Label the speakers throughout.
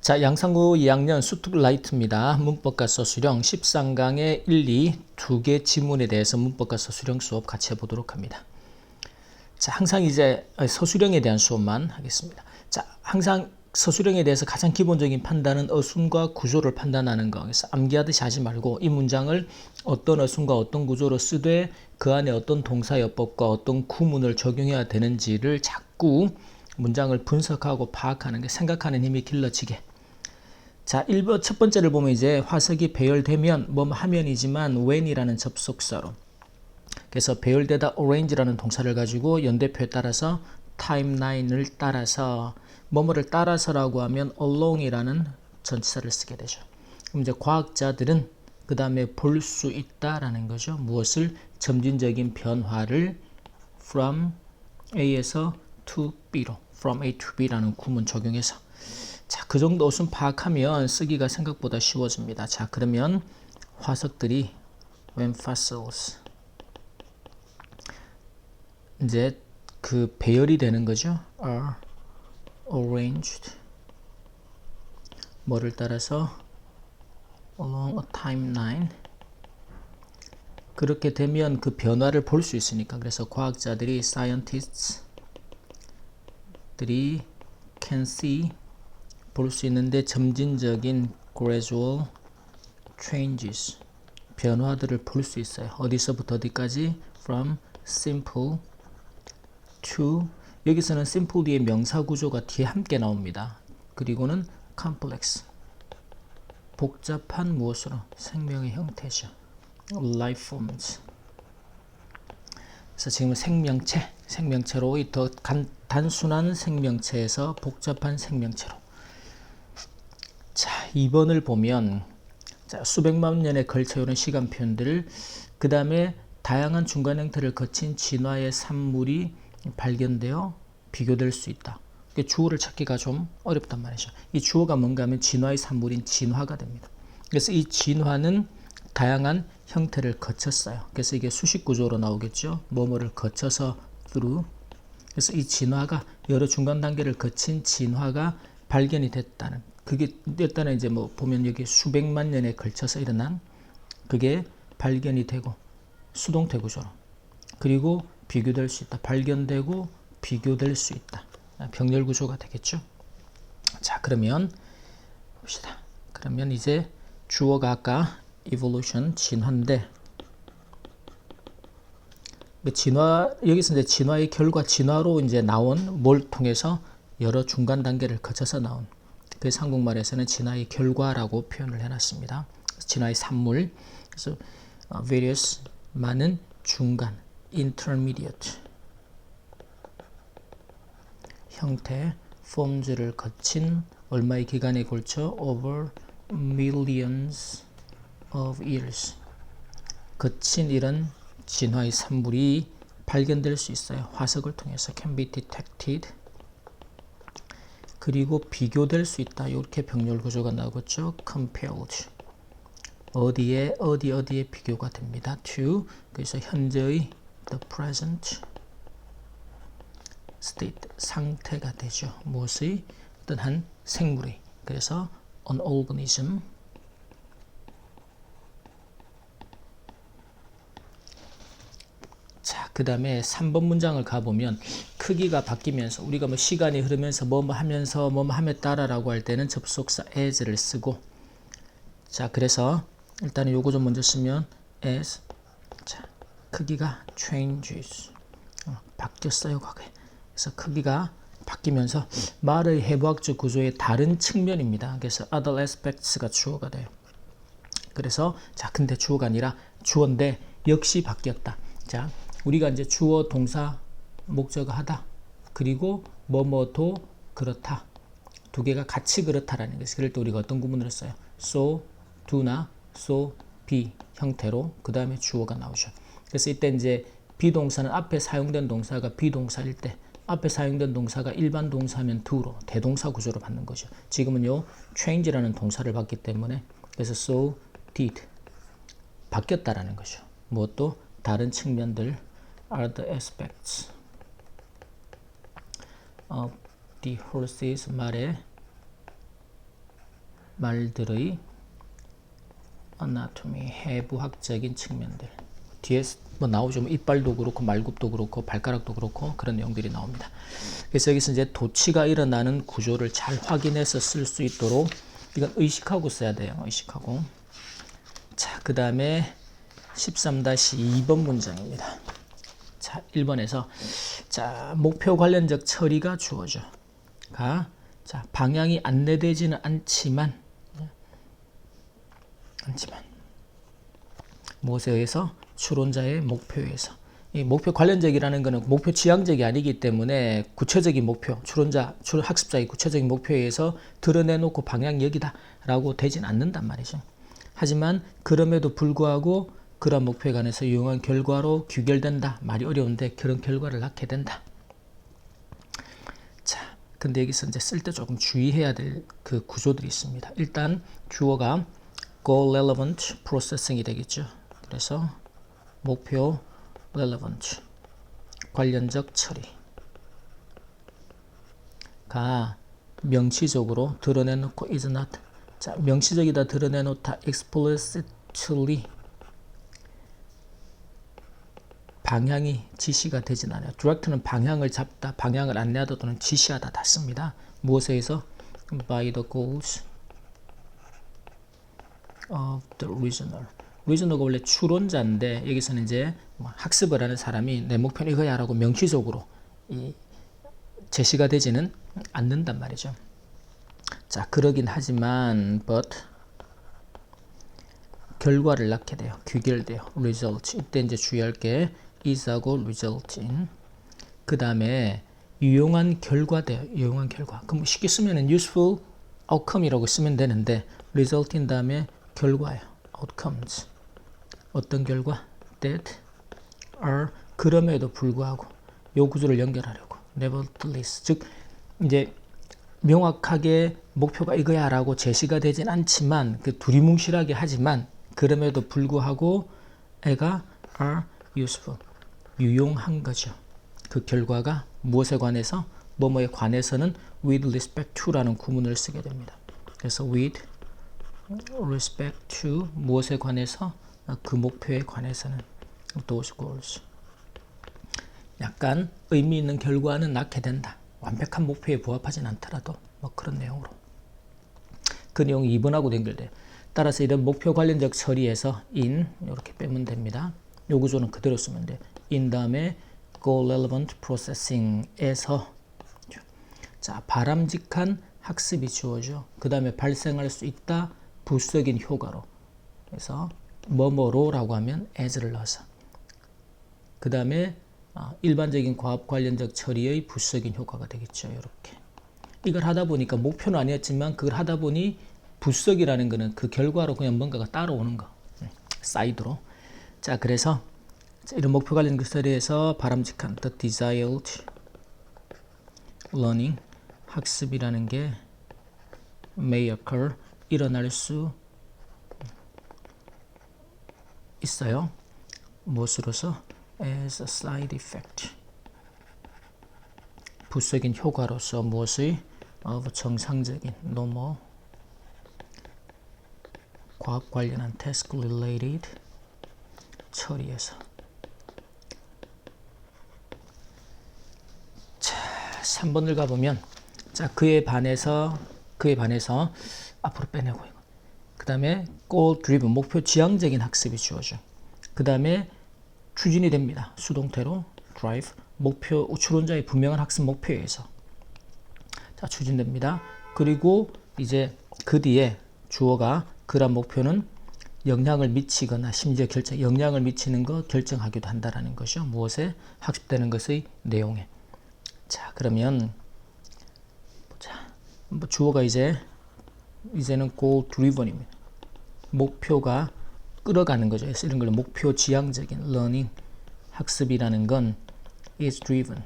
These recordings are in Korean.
Speaker 1: 자, 양상구 2학년 수특라이트입니다. 문법과 서술형 13강의 1, 2 두 개 지문에 대해서 문법과 서술형 수업 같이 해보도록 합니다. 자, 항상 이제 서술형에 대한 수업만 하겠습니다. 자, 항상 서술형에 대해서 가장 기본적인 판단은 어순과 구조를 판단하는 거. 그래서 암기하듯이 하지 말고 이 문장을 어떤 어순과 어떤 구조로 쓰되 그 안에 어떤 동사여법과 어떤 구문을 적용해야 되는지를 자꾸 문장을 분석하고 파악하는 게 생각하는 힘이 길러지게. 자, 1번 첫 번째를 보면 이제 화석이 배열되면 뭐 하면이지만 when이라는 접속사로. 그래서 배열되다 arrange라는 동사를 가지고 연대표에 따라서 timeline을 따라서 뭐뭐를 따라서라고 하면 along이라는 전치사를 쓰게 되죠. 그럼 이제 과학자들은 그 다음에 볼 수 있다라는 거죠. 무엇을? 점진적인 변화를 from A에서 to B로 from A to B라는 구문 적용해서 자, 그 정도 어순 파악하면 쓰기가 생각보다 쉬워집니다. 자, 그러면 화석들이 when fossils 이제 그 배열이 되는 거죠. are arranged 뭐를 따라서 along a timeline 그렇게 되면 그 변화를 볼 수 있으니까 그래서 과학자들이 scientists들이 can see 볼 수 있는데 점진적인 gradual changes 변화들을 볼 수 있어요. 어디서부터 어디까지? from simple to 여기서는 simple 뒤에 명사 구조가 뒤에 함께 나옵니다. 그리고는 complex 복잡한 무엇으로? 생명의 형태죠. life forms 그래서 지금 생명체로 더 단순한 생명체에서 복잡한 생명체로 자, 2번을 보면 자, 수백만 년에 걸쳐 오는 시간 표현들을 그 다음에 다양한 중간 형태를 거친 진화의 산물이 발견되어 비교될 수 있다. 주어를 찾기가 좀 어렵단 말이죠. 이 주어가 뭔가 하면 진화의 산물인 진화가 됩니다. 그래서 이 진화는 다양한 형태를 거쳤어요. 그래서 이게 수식 구조로 나오겠죠. 뭐뭐를 거쳐서 through. 그래서 이 진화가 여러 중간 단계를 거친 진화가 발견이 됐다는 그게 일단은 이제 뭐 보면 여기 수백만 년에 걸쳐서 일어난 그게 발견이 되고 수동태 구조로 그리고 비교될 수 있다. 발견되고 비교될 수 있다. 병렬 구조가 되겠죠. 자, 그러면 봅시다. 그러면 이제 주어가 아까 evolution 진화인데 진화 여기서 이제 진화의 결과 진화로 이제 나온 뭘 통해서 여러 중간 단계를 거쳐서 나온 그래서 한국말에서는 진화의 결과라고 표현을 해놨습니다. 진화의 산물 그래서 various 많은 중간 intermediate 형태 forms를 거친 얼마의 기간에 걸쳐 over millions of years 거친 이런 진화의 산물이 발견될 수 있어요. 화석을 통해서 can be detected 그리고 비교될 수 있다. 이렇게 병렬 구조가 나오겠죠. compared 어디에 비교가 됩니다. to 그래서 현재의 the present state 상태가 되죠. 무엇의? 어떤 한 생물의 그래서 an organism 자, 그 다음에 3번 문장을 가보면 크기가 바뀌면서 우리가 뭐 시간이 흐르면서 뭐 하면서 뭐 함에 따라라고 할 때는 접속사 as를 쓰고 자, 그래서 일단은 요거 좀 먼저 쓰면 as 자, 크기가 changes 바뀌었어요, 과거에. 그래서 크기가 바뀌면서 말의 해부학적 구조의 다른 측면입니다. 그래서 other aspects가 주어가 돼요. 그래서 자, 근데 주어가 아니라 주어인데 역시 바뀌었다. 자, 우리가 이제 주어, 동사, 목적어 하다. 그리고 뭐뭐도 그렇다. 두 개가 같이 그렇다라는 것이 그럴 때 우리가 어떤 구문을 써요? so, do나 so, be 형태로 그 다음에 주어가 나오죠. 그래서 이때 이제 비동사는 앞에 사용된 동사가 비동사일 때 앞에 사용된 동사가 일반 동사면 do로 대동사 구조로 받는 거죠. 지금은요 change라는 동사를 받기 때문에 그래서 so, did 바뀌었다라는 거죠. 무엇도 다른 측면들 are the aspects of the horse's 말의 말들의 anatomy, 해부학적인 측면들. 뒤에 뭐 나오죠. 뭐 이빨도 그렇고 말굽도 그렇고 발가락도 그렇고 그런 내용들이 나옵니다. 그래서 여기서 이제 도치가 일어나는 구조를 잘 확인해서 쓸 수 있도록 이건 의식하고 써야 돼요. 의식하고. 자, 그 다음에 13-2번 문장입니다. 자, 1번에서 자, 목표 관련적 처리가 주어져. 자, 방향이 안내되지는 않지만 무엇에 의해서? 추론자의 목표에 의해서. 이 목표 관련적이라는 것은 목표 지향적이 아니기 때문에 구체적인 목표, 학습자의 구체적인 목표에 의해서 드러내놓고 방향이 여기다 라고 되진 않는단 말이죠. 하지만 그럼에도 불구하고 그런 목표에 관해서 유용한 결과로 귀결된다. 말이 어려운데 그런 결과를 낳게 된다. 자, 근데 여기서 이제 쓸 때 조금 주의해야 될 그 구조들이 있습니다. 일단 주어가 goal relevant processing이 되겠죠. 그래서 목표 relevant 관련적 처리가 명시적으로 드러내놓고 is not. 자, 명시적이다 드러내놓다 explicitly 방향이 지시가 되진 않아요. direct는 방향을 잡다, 방향을 안내하다 또는 지시하다 다 씁니다. 무엇에 의해서? by the goals of the reasoner. 리저너가 원래 추론자인데 여기서는 이제 학습을 하는 사람이 내 목표는 이거야 라고 명시적으로 제시가 되지는 않는단 말이죠. 자, 그러긴 하지만 but 결과를 낳게 돼요. 귀결돼요. result. 이때 이제 주의할 게 is하고 result in. 그 다음에 유용한 결과 돼요. 유용한 결과. 그럼 쉽게 쓰면은 useful outcome이라고 쓰면 되는데 result in 다음에 결과예요. outcomes. 어떤 결과? that are 그럼에도 불구하고 요 구조를 연결하려고 nevertheless 즉 이제 명확하게 목표가 이거야 라고 제시가 되진 않지만 그 두리뭉실하게 하지만 그럼에도 불구하고 애가 are useful 유용한 거죠. 그 결과가 무엇에 관해서 뭐뭐에 관해서는 with respect to라는 구문을 쓰게 됩니다. 그래서 with respect to 무엇에 관해서 그 목표에 관해서는 those goals 약간 의미 있는 결과는 낳게 된다. 완벽한 목표에 부합하진 않더라도 뭐 그런 내용으로 그 내용이 2번하고 연결돼요. 따라서 이런 목표 관련적 처리에서 in 이렇게 빼면 됩니다. 요 구조는 그대로 쓰면 돼. in 다음에 goal relevant processing에서 자 바람직한 학습이 주어져. 그 다음에 발생할 수 있다 부수적인 효과로. 그래서 뭐뭐로라고 하면 as를 넣어서. 그 다음에 일반적인 과업 관련적 처리의 부수적인 효과가 되겠죠. 이렇게. 이걸 하다 보니까 목표는 아니었지만 그걸 하다 보니 부수적이라는 거는 그 결과로 그냥 뭔가가 따라오는 거. 사이드로. 자, 그래서 이런 목표 관련적 처리에서 바람직한 the desired learning 학습이라는 게 may occur 일어날 수 있어요. 무엇으로서? as a side effect 부수적인 효과로서 무엇의? of 정상적인 normal 과학 관련한 task related 처리에서. 자, 3번을 가보면 자 그에 반해서 앞으로 빼내고 그 다음에 goal driven 목표 지향적인 학습이 주어져. 그 다음에 추진이 됩니다. 수동태로 drive 목표 추론자의 분명한 학습 목표에 의해서 자 추진됩니다. 그리고 이제 그 뒤에 주어가 그런 목표는 영향을 미치거나 심지어 영향을 미치는 거 결정하기도 한다라는 것이죠. 무엇에? 학습되는 것의 내용에. 자 그러면 보자. 주어가 이제는 goal driven입니다. 목표가 끌어가는 거죠. 그래서 이런 걸 목표 지향적인 learning 학습이라는 건 is driven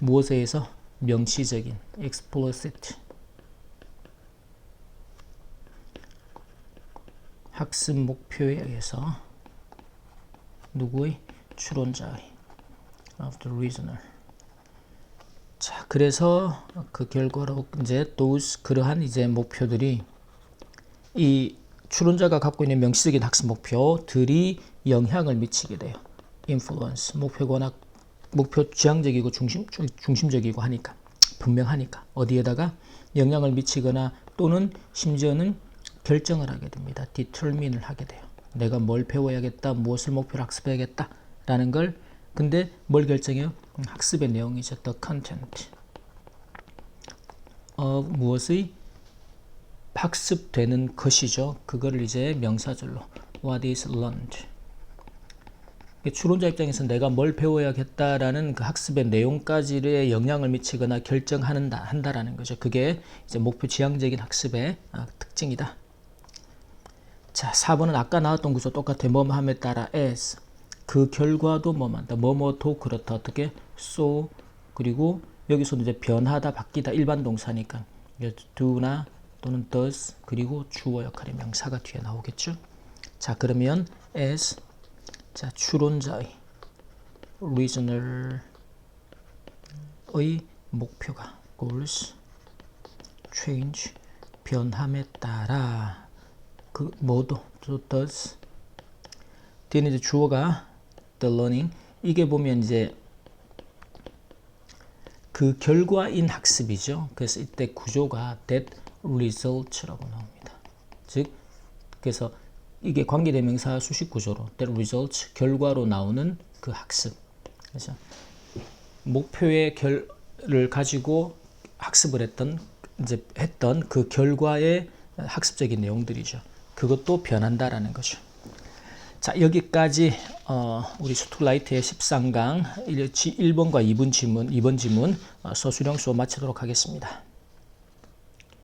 Speaker 1: 무엇에 의해서? 명시적인 explicit 학습 목표에 의해서 누구의? 추론자의 of the reasoner 자, 그래서 그 결과로 이제 그러한 이제 목표들이 이 추론자가 갖고 있는 명시적인 학습 목표들이 영향을 미치게 돼요. influence, 목표 지향적이고 중심적이고 하니까, 분명하니까 어디에다가 영향을 미치거나 또는 심지어는 결정을 하게 됩니다. determine을 하게 돼요. 내가 뭘 배워야겠다, 무엇을 목표로 학습해야겠다 라는 걸. 근데 뭘 결정해요? 학습의 내용이죠. the content 무엇의 학습되는 것이죠. 그거를 이제 명사절로 what is learned. 추론자 입장에서 내가 뭘 배워야겠다라는 그 학습의 내용까지의 영향을 미치거나 한다라는 거죠. 그게 이제 목표 지향적인 학습의 특징이다. 자, 4번은 아까 나왔던 구조 똑같아. 뭐뭐함에 따라 as. 그 결과도 뭐뭐한다. 뭐뭐도 그렇다. 어떻게? so. 그리고 여기서도 이제 변하다, 바뀌다. 일반 동사니까 do나 또는 does. 그리고 주어 역할의 명사가 뒤에 나오겠죠. 자, 그러면 as. 자, 추론자의 reasoner의 목표가 goals change 변함에 따라 그 뭐도 does. 뒤에는 이제 주어가 the learning. 이게 보면 이제 그 결과인 학습이죠. 그래서 이때 구조가 that result라고 나옵니다. 즉 그래서 이게 관계대명사 수식 구조로 that results 결과로 나오는 그 학습. 그래서 목표의 결을 가지고 학습을 했던 그 결과의 학습적인 내용들이죠. 그것도 변한다라는 거죠. 자, 여기까지 우리 스투라이트의 13강 1번과 2번 지문 서술형 수업 마치도록 하겠습니다.